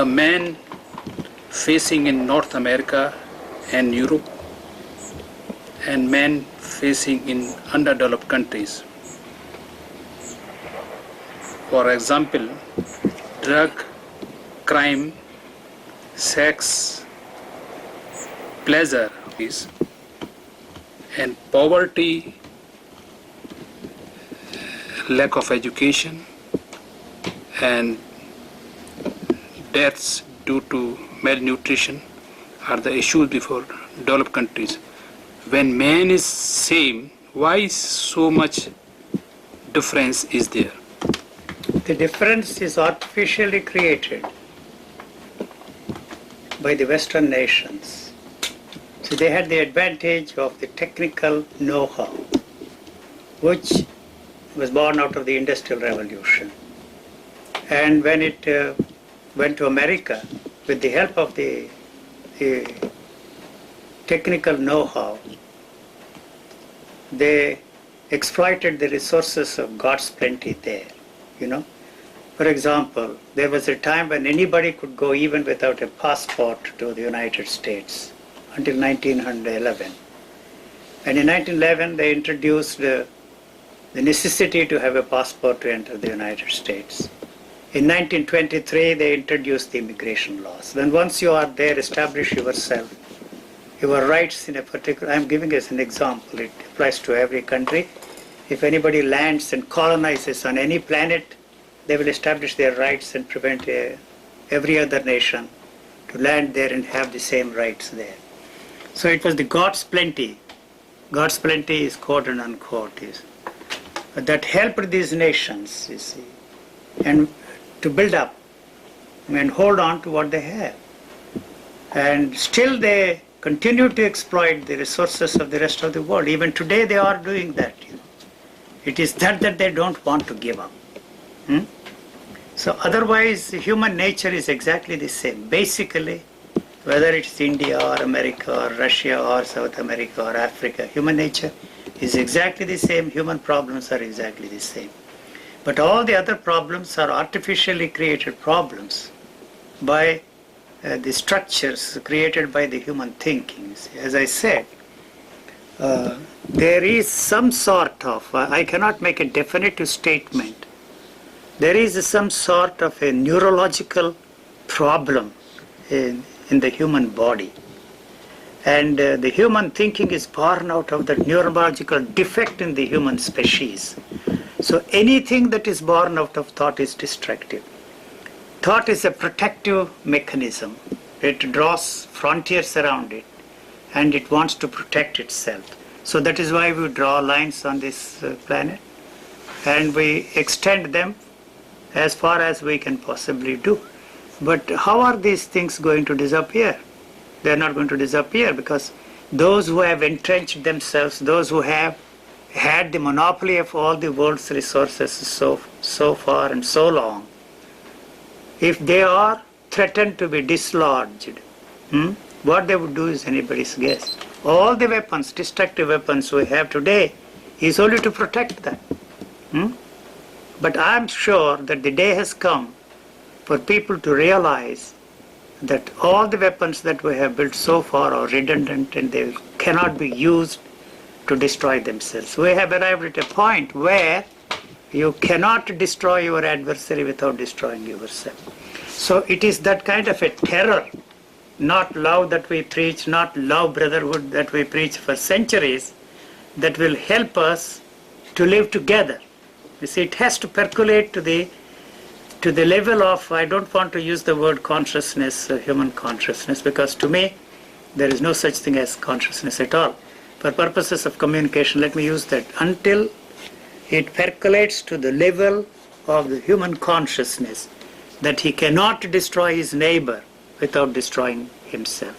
the man facing in North America and Europe and men facing in underdeveloped countries. For example, drug, crime, sex, pleasure, and poverty, lack of education, and deaths due to malnutrition are the issues before developed countries. When man is same, why so much difference is there? The difference is artificially created by the Western nations. So they had the advantage of the technical know-how, which was born out of the Industrial Revolution. And when it went to America, with the help of the technical know-how, they exploited the resources of God's plenty there, you know. For example, there was a time when anybody could go even without a passport to the United States until 1911. And in 1911, they introduced the necessity to have a passport to enter the United States. In 1923, they introduced the immigration laws. Then once you are there, establish yourself, your rights in a particular, I'm giving as an example, it applies to every country. If anybody lands and colonizes on any planet, they will establish their rights and prevent every other nation to land there and have the same rights there. So it was the God's plenty. God's plenty is quote and unquote, that helped these nations, you see, and to build up and hold on to what they have. And still they continue to exploit the resources of the rest of the world. Even today they are doing that. You know. It is that they don't want to give up. So otherwise human nature is exactly the same. Basically, whether it's India or America or Russia or South America or Africa, human nature is exactly the same. Human problems are exactly the same. But all the other problems are artificially created problems by the structures created by the human thinking. As I said, there is some sort of, I cannot make a definitive statement, there is some sort of a neurological problem in the human body. And the human thinking is born out of the neurological defect in the human species. So anything that is born out of thought is destructive. Thought is a protective mechanism. It draws frontiers around it and it wants to protect itself. So that is why we draw lines on this planet and we extend them as far as we can possibly do. But how are these things going to disappear? They are not going to disappear because those who have entrenched themselves, those who have had the monopoly of all the world's resources so far and so long, if they are threatened to be dislodged, what they would do is anybody's guess. All the weapons, destructive weapons we have today is only to protect that. But I'm sure that the day has come for people to realize that all the weapons that we have built so far are redundant and they cannot be used to destroy themselves. We have arrived at a point where you cannot destroy your adversary without destroying yourself. So it is that kind of a terror, not love that we preach, not love brotherhood that we preach for centuries, that will help us to live together. You see, it has to percolate to the level of, I don't want to use the word consciousness, human consciousness, because to me there is no such thing as consciousness at all. For purposes of communication, let me use that. Until it percolates to the level of the human consciousness, that he cannot destroy his neighbor without destroying himself.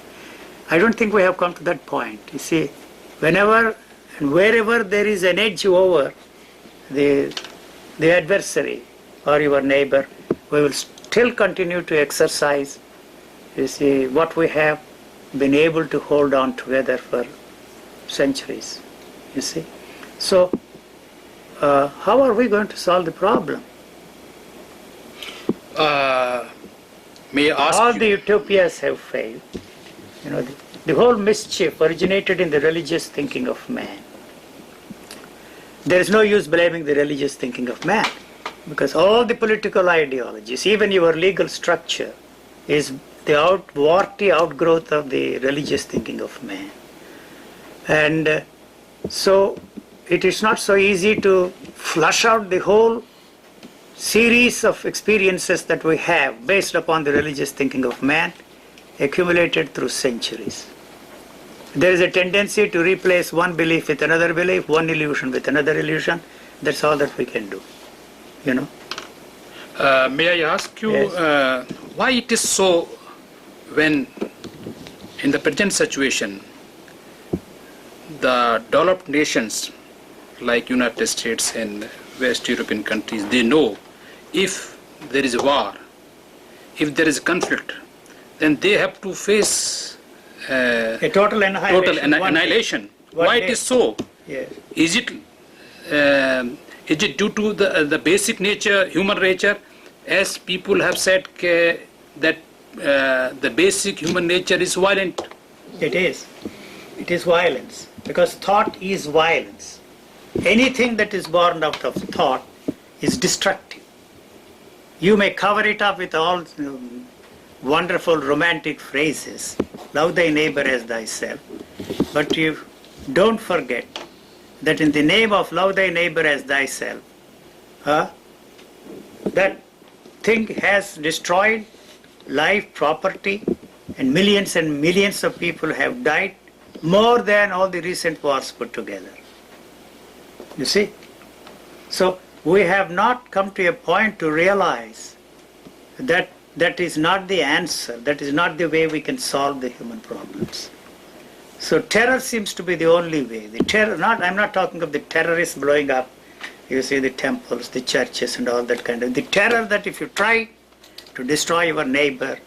I don't think we have come to that point. You see, whenever and wherever there is an edge over the adversary or your neighbor, we will still continue to exercise, you see, what we have been able to hold on together for centuries, you see. So, how are we going to solve the problem? May I ask All you? the utopias have failed. You know, the whole mischief originated in the religious thinking of man. There is no use blaming the religious thinking of man, because all the political ideologies, even your legal structure, is the warty outgrowth of the religious thinking of man. And so it is not so easy to flush out the whole series of experiences that we have based upon the religious thinking of man, accumulated through centuries. There is a tendency to replace one belief with another belief, one illusion with another illusion. That's all that we can do, you know. May I ask you Yes. why it is so when in the present situation the developed nations like United States and West European countries, they know if there is a war, if there is conflict, then they have to face A total annihilation. annihilation. One Why day. it is so? Yes. Is it due to the basic nature, human nature, as people have said that the basic human nature is violent? It is. It is violence, because thought is violence. Anything that is born out of thought is destructive. You may cover it up with all wonderful romantic phrases, love thy neighbor as thyself, but you don't forget that in the name of love thy neighbor as thyself, that thing has destroyed life, property, and millions of people have died, more than all the recent wars put together. You see? So we have not come to a point to realize that that is not the answer, that is not the way we can solve the human problems. So terror seems to be the only way. The terror, I'm not talking of the terrorists blowing up, you see, the temples, the churches and all that kind of, the terror that if you try to destroy your neighbor,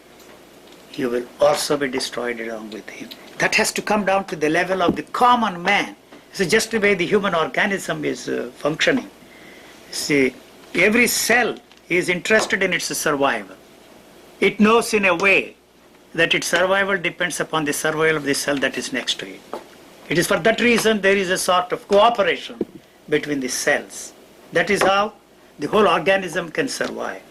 you will also be destroyed along with him. That has to come down to the level of the common man. It's just the way the human organism is functioning. See, every cell is interested in its survival. It knows in a way that its survival depends upon the survival of the cell that is next to it. It is for that reason there is a sort of cooperation between the cells. That is how the whole organism can survive.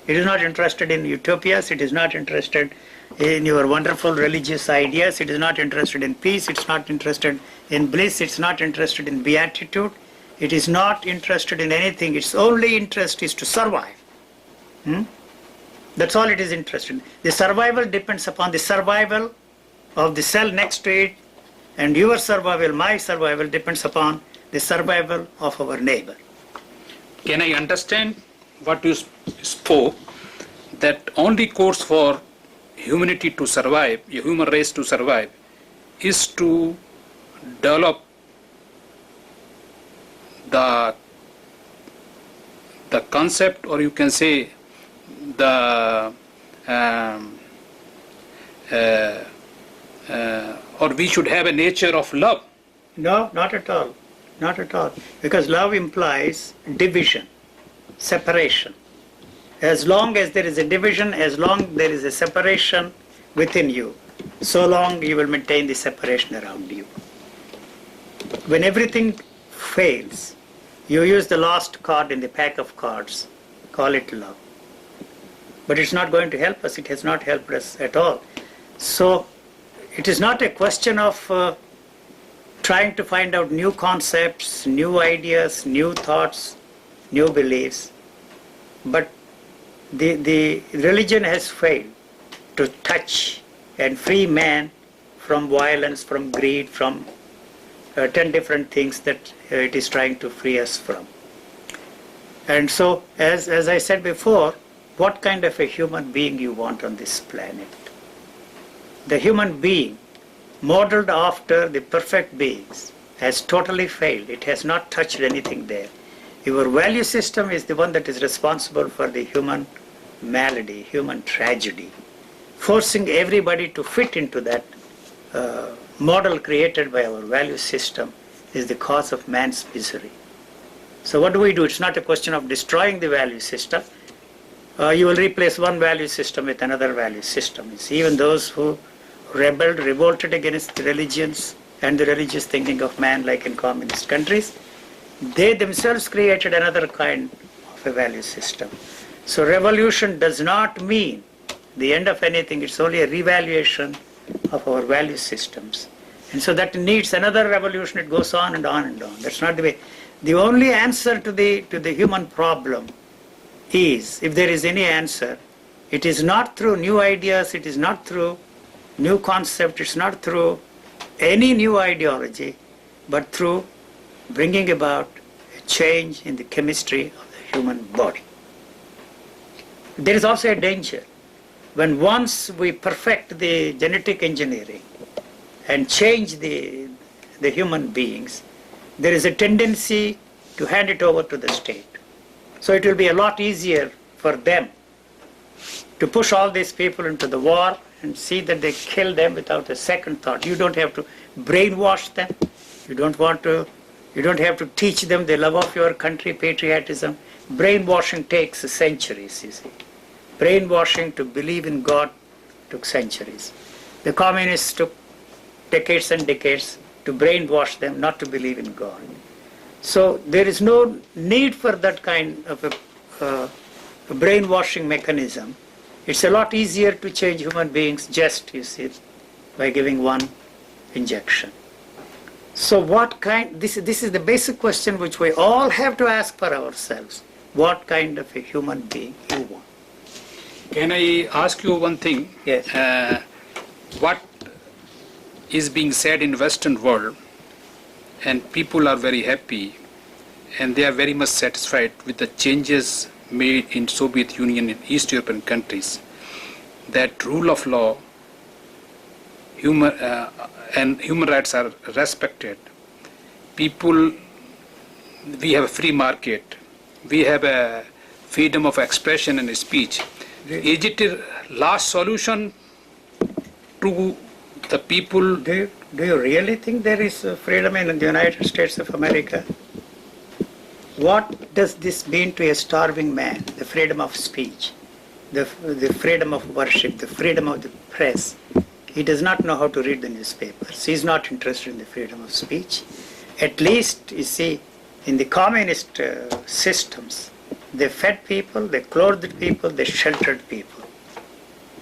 It is not interested in utopias, it is not interested in your wonderful religious ideas, it is not interested in peace, it's not interested in bliss, it's not interested in beatitude, it is not interested in anything, its only interest is to survive. That's all it is interested in. The survival depends upon the survival of the cell next to it, and your survival, my survival, depends upon the survival of our neighbor. Can I understand what you spoke, that only course for humanity to survive, a human race to survive, is to develop the concept, or you can say the or we should have a nature of love? No, not at all. Not at all. Because love implies division, separation. As long as there is a division, as long there is a separation within you, so long you will maintain the separation around you. When everything fails, you use the last card in the pack of cards, call it love. But it's not going to help us. It has not helped us at all. So it is not a question of trying to find out new concepts, new ideas, new thoughts, new beliefs. But the religion has failed to touch and free man from violence, from greed, from 10 different things that it is trying to free us from. And so, as I said before, what kind of a human being you want on this planet? The human being, modeled after the perfect beings, has totally failed. It has not touched anything there. Your value system is the one that is responsible for the human malady, human tragedy. Forcing everybody to fit into that model created by our value system is the cause of man's misery. So what do? It's not a question of destroying the value system. you will replace one value system with another value system. It's even those who revolted against the religions and the religious thinking of man, like in communist countries, they themselves created another kind of a value system. So revolution does not mean the end of anything. It's only a revaluation of our value systems. And so that needs another revolution. It goes on and on and on. That's not the way. The only answer to the human problem is, if there is any answer, it is not through new ideas, it is not through new concept, it's not through any new ideology, but through bringing about a change in the chemistry of the human body. There is also a danger. When once we perfect the genetic engineering and change the human beings, there is a tendency to hand it over to the state. So it will be a lot easier for them to push all these people into the war and see that they kill them without a second thought. You don't have to brainwash them. You don't have to teach them the love of your country, patriotism. Brainwashing takes centuries, you see. Brainwashing to believe in God took centuries. The communists took decades and decades to brainwash them not to believe in God. So there is no need for that kind of a brainwashing mechanism. It's a lot easier to change human beings just, you see, by giving one injection. So what kind, this is the basic question which we all have to ask for ourselves. What kind of a human being you want? Can I ask you one thing? Yes. What is being said in Western world, and people are very happy and they are very much satisfied with the changes made in Soviet Union and East European countries, that rule of law and human rights are respected. People, we have a free market, we have a freedom of expression and speech. Is it a last solution to the people? Do you really think there is freedom in the United States of America? What does this mean to a starving man? The freedom of speech, the freedom of worship, the freedom of the press. He does not know how to read the newspapers. He is not interested in the freedom of speech. At least, you see, in the communist systems, they fed people, they clothed people, they sheltered people.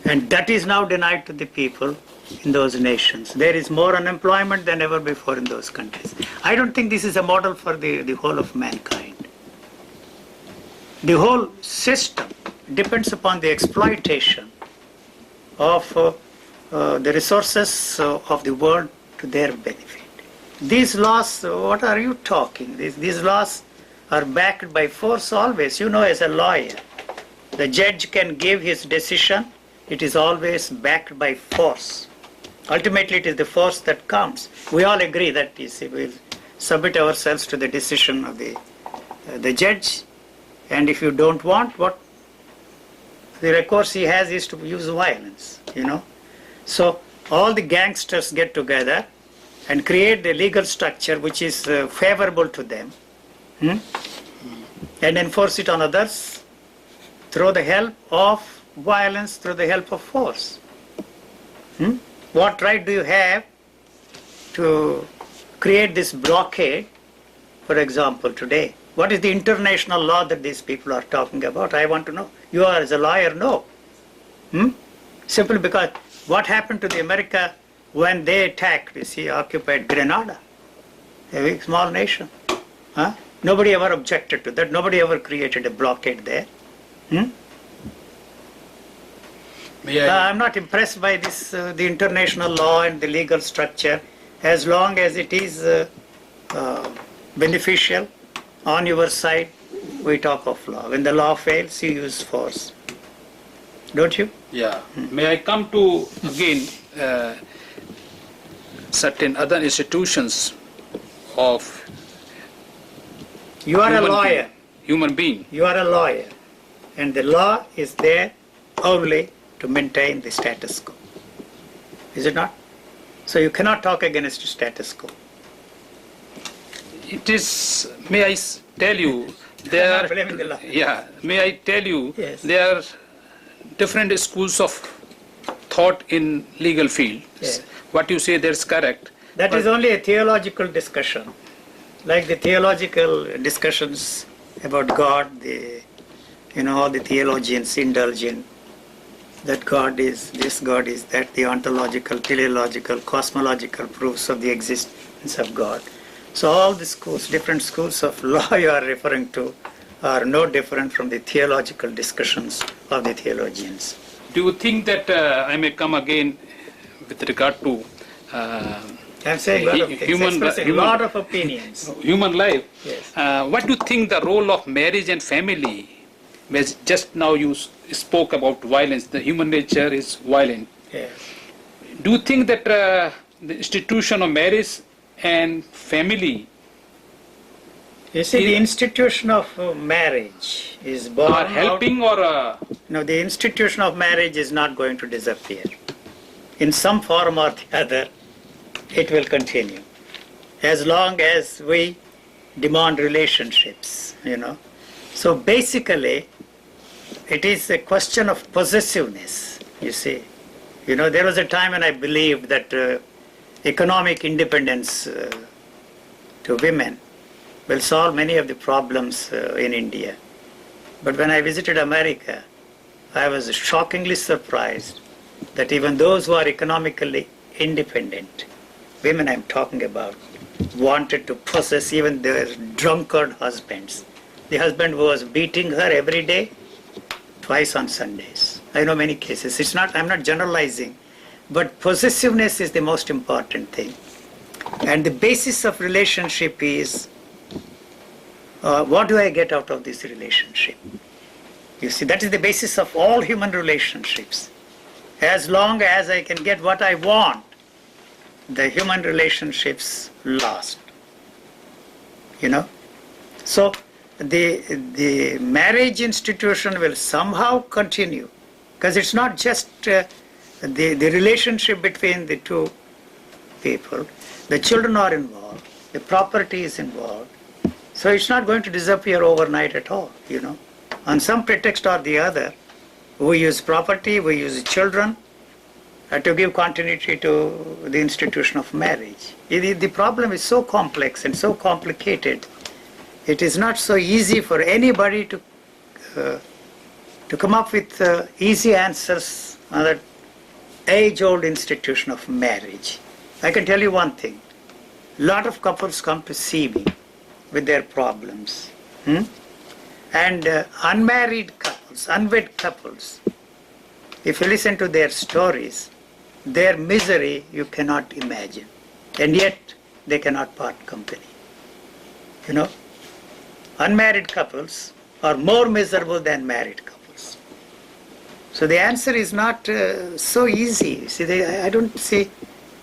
And that is now denied to the people in those nations. There is more unemployment than ever before in those countries. I don't think this is a model for the whole of mankind. The whole system depends upon the exploitation of the resources of the world to their benefit. These laws, what are you talking? These laws are backed by force always. You know, as a lawyer, the judge can give his decision. It is always backed by force. Ultimately, it is the force that counts. We all agree that, you see, we'll submit ourselves to the decision of the judge. And if you don't want, what the recourse he has is to use violence, you know. So all the gangsters get together and create the legal structure which is favorable to them, and enforce it on others through the help of violence, through the help of force. What right do you have to create this blockade, for example, today? What is the international law that these people are talking about? I want to know. You are, as a lawyer, know. Simply because what happened to the America when they attacked, you see, occupied Grenada, a very small nation. Nobody ever objected to that. Nobody ever created a blockade there. I'm not impressed by this, the international law and the legal structure, as long as it is beneficial on your side. We talk of law. When the law fails, you use force. Don't you? Yeah. May I come to, again, certain other institutions of You are a lawyer. Human being. You are a lawyer. And the law is there only to maintain the status quo. Is it not? So you cannot talk against the status quo. It is, may I tell you, there I'm not are, blaming the law. yeah, may I tell you, Yes. there are different schools of thought in legal field. Yes. What you say, that's correct. That is But- only a theological discussion. Like the theological discussions about God, all the theologians indulge in that God is this, God is that, the ontological, teleological, cosmological proofs of the existence of God. So all the schools, different schools of law you are referring to, are no different from the theological discussions of the theologians. Do you think that I may come again with regard to I'm saying a lot of things, expressing a lot of opinions. human life? Yes. What do you think the role of marriage and family? As just now you spoke about violence. The human nature is violent. Yes. Do you think that the institution of marriage and family You see, the institution of marriage is born are helping or No, the institution of marriage is not going to disappear. In some form or the other, it will continue. As long as we demand relationships, So basically, it is a question of possessiveness, you see. There was a time when I believed that economic independence to women will solve many of the problems in India. But when I visited America, I was shockingly surprised that even those who are economically independent, women I'm talking about, wanted to possess even their drunkard husbands. The husband was beating her every day, twice on Sundays. I know many cases. I'm not generalizing, but possessiveness is the most important thing. And the basis of relationship is, what do I get out of this relationship? You see, that is the basis of all human relationships. As long as I can get what I want, the human relationships last. So the marriage institution will somehow continue, because it's not just the relationship between the two people. The children are involved, the property is involved. So it's not going to disappear overnight at all, On some pretext or the other, we use property, we use children to give continuity to the institution of marriage. The problem is so complex and so complicated. It is not so easy for anybody to come up with easy answers on that age-old institution of marriage. I can tell you one thing. A lot of couples come to see me with their problems. And unmarried couples, unwed couples, if you listen to their stories, their misery you cannot imagine. And yet they cannot part company. Unmarried couples are more miserable than married couples. So the answer is not so easy. See, I don't see,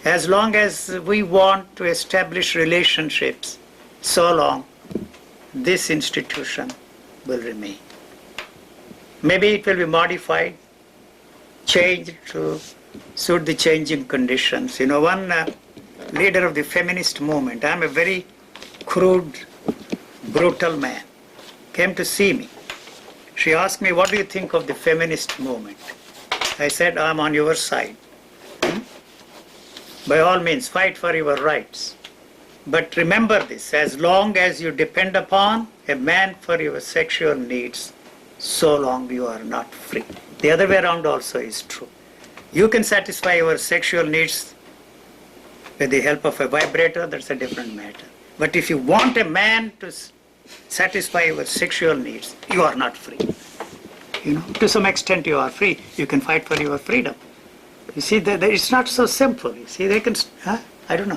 as long as we want to establish relationships, so long this institution will remain. Maybe it will be modified, changed to suit the changing conditions. One leader of the feminist movement, I'm a very crude, brutal man, came to see me. She asked me, what do you think of the feminist movement? I said, I'm on your side. By all means, fight for your rights. But remember this, as long as you depend upon a man for your sexual needs, so long you are not free. The other way around also is true. You can satisfy your sexual needs with the help of a vibrator, that's a different matter. But if you want a man to satisfy your sexual needs, you are not free. To some extent you are free. You can fight for your freedom. You see, it's not so simple. You see, they can, I don't know.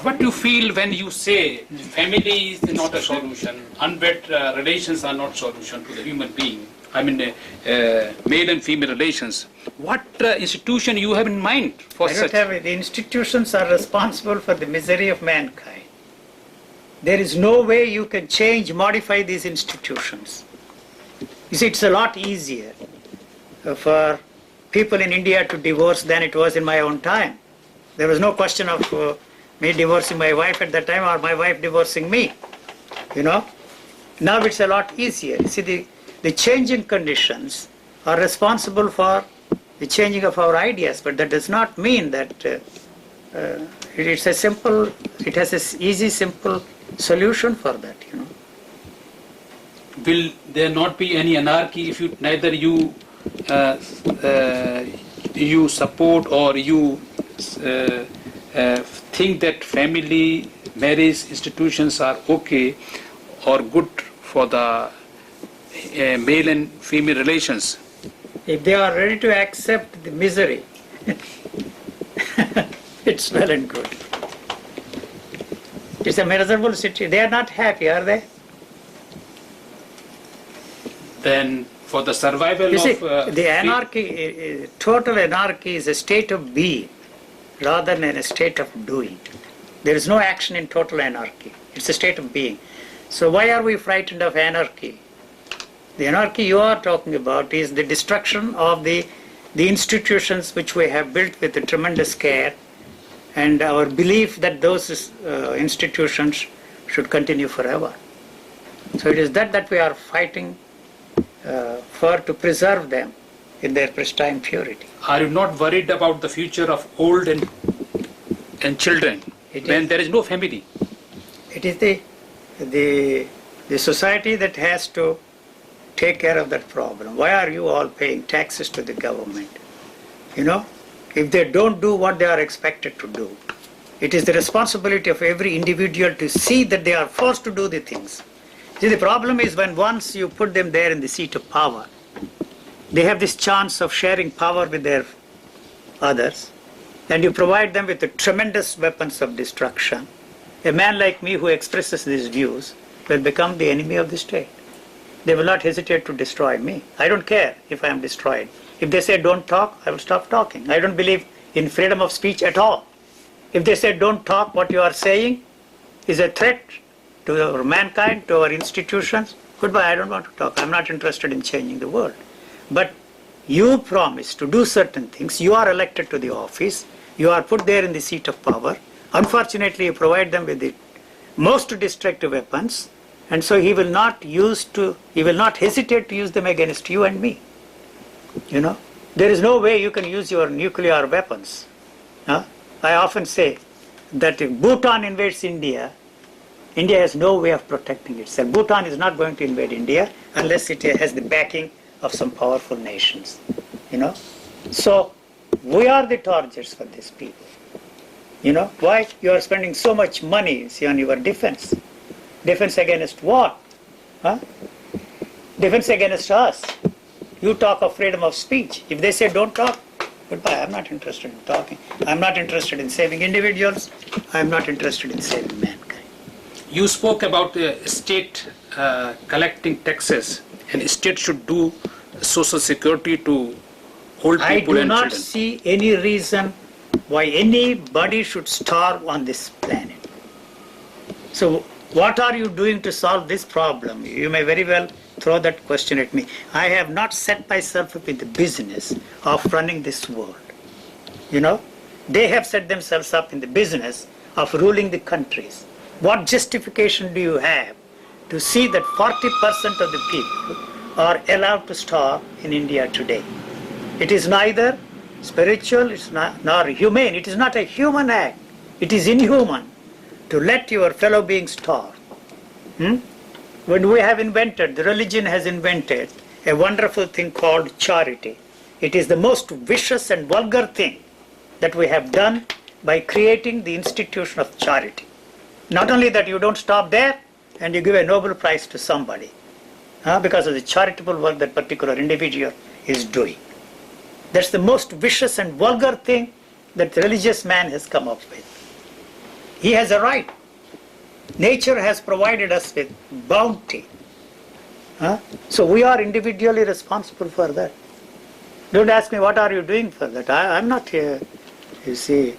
What do you feel when you say family is not a solution, unwed relations are not solution to the human being? I mean, male and female relations. What institution you have in mind for I such? don't have it. The institutions are responsible for the misery of mankind. There is no way you can change, modify these institutions. You see, it's a lot easier for people in India to divorce than it was in my own time. There was no question of me divorcing my wife at that time or my wife divorcing me. Now it's a lot easier. You see, the changing conditions are responsible for the changing of our ideas, but that does not mean that it has an easy, simple solution for that, you know. Will there not be any anarchy if neither you you support or you think that family marriage institutions are okay or good for the male and female relations? If they are ready to accept the misery, it's well and good. It's a miserable situation. They are not happy, are they? Then for the survival You see, of the anarchy, total anarchy is a state of being rather than a state of doing. There is no action in total anarchy. It's a state of being. So why are we frightened of anarchy? The anarchy you are talking about is the destruction of the institutions which we have built with a tremendous care, and our belief that those institutions should continue forever. So it is that we are fighting for, to preserve them in their pristine purity. Are you not worried about the future of old and children when there is no family? It is the society that has to take care of that problem. Why are you all paying taxes to the government? You know, if they don't do what they are expected to do, it is the responsibility of every individual to see that they are forced to do the things. See, the problem is when once you put them there in the seat of power, they have this chance of sharing power with their others, and you provide them with the tremendous weapons of destruction. A man like me who expresses these views will become the enemy of the state. They will not hesitate to destroy me. I don't care if I am destroyed. If they say don't talk, I will stop talking. I don't believe in freedom of speech at all. If they say don't talk, what you are saying is a threat to our mankind, to our institutions, goodbye, I don't want to talk. I'm not interested in changing the world. But you promise to do certain things. You are elected to the office. You are put there in the seat of power. Unfortunately, you provide them with the most destructive weapons, and so he will not hesitate to use them against you and me. You know, there is no way you can use your nuclear weapons. I often say that if Bhutan invades India, India has no way of protecting itself. Bhutan is not going to invade India unless it has the backing of some powerful nations. You know, so we are the targets for these people. You know, why? You are spending so much money, see, on your defense. Defense against what? Defense against us. You talk of freedom of speech. If they say don't talk, goodbye, I'm not interested in talking. I'm not interested in saving individuals. I'm not interested in saving mankind. You spoke about the state collecting taxes, and state should do social security to old people and children. I do not see any reason why anybody should starve on this planet. So what are you doing to solve this problem? You may very well throw that question at me. I have not set myself up in the business of running this world. You know, they have set themselves up in the business of ruling the countries. What justification do you have to see that 40% of the people are allowed to starve in India today? It is neither spiritual, it's not, nor humane. It is not a human act. It is inhuman to let your fellow beings starve. When we have invented, the religion has invented a wonderful thing called charity. It is the most vicious and vulgar thing that we have done by creating the institution of charity. Not only that, you don't stop there and you give a Nobel Prize to somebody because of the charitable work that particular individual is doing. That's the most vicious and vulgar thing that the religious man has come up with. He has a right. Nature has provided us with bounty. So we are individually responsible for that. Don't ask me what are you doing for that. I'm not here, you see,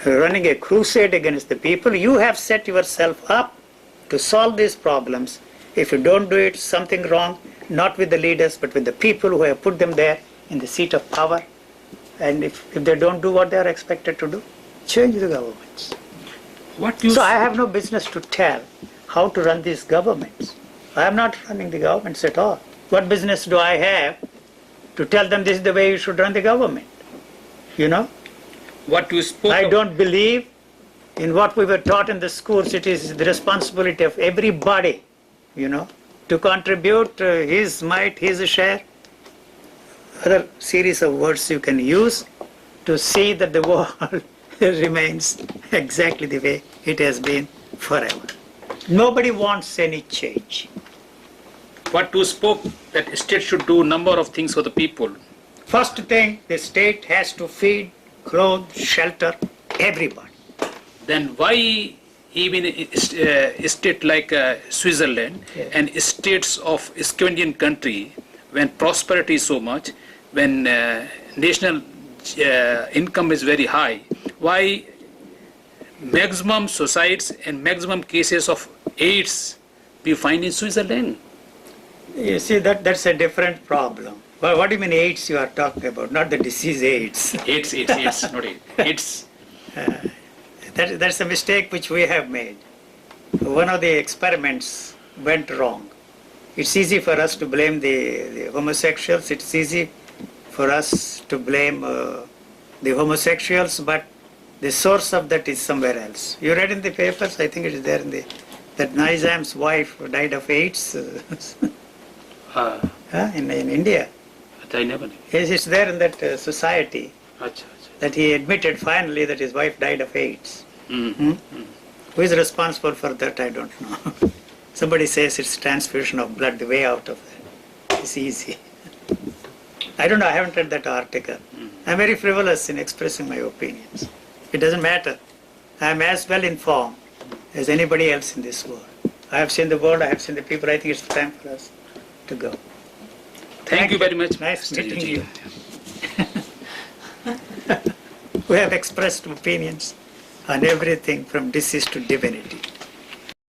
running a crusade against the people. You have set yourself up to solve these problems. If you don't do it, something wrong, not with the leaders, but with the people who have put them there in the seat of power. And if they don't do what they are expected to do, change the governments. So I have no business to tell how to run these governments. I am not running the governments at all. What business do I have to tell them this is the way you should run the government? You know? What you spoke I of- don't believe in what we were taught in the schools. It is the responsibility of everybody, you know, to contribute his mite, his share. Other series of words you can use to see that the world remains exactly the way it has been forever. Nobody wants any change. what you spoke that state should do number of things for the people. First thing, the state has to feed, clothe, shelter everybody. Then why even a state like Switzerland Yeah. and states of Scandinavian country, when prosperity is so much, when national income is very high, why maximum suicides and maximum cases of AIDS we find in Switzerland? You see, that's a different problem. Well, what do you mean AIDS you are talking about? Not the disease AIDS. AIDS, not AIDS. AIDS. That's a mistake which we have made. One of the experiments went wrong. It's easy for us to blame the homosexuals. It's easy for us to blame the homosexuals, but the source of that is somewhere else. You read in the papers, I think it is there in that Nizam's wife died of AIDS in India. I never knew. Yes, it's there in that society Acha, that he admitted finally that his wife died of AIDS. acha. Who is responsible for that, I don't know. Somebody says it's transfusion of blood, the way out of that. It's easy. I don't know, I haven't read that article. I'm very frivolous in expressing my opinions. It doesn't matter. I'm as well informed as anybody else in this world. I have seen the world, I have seen the people. I think it's time for us to go. Thank you very much. Nice Mr. meeting Yuji. you. We have expressed opinions on everything from disease to divinity.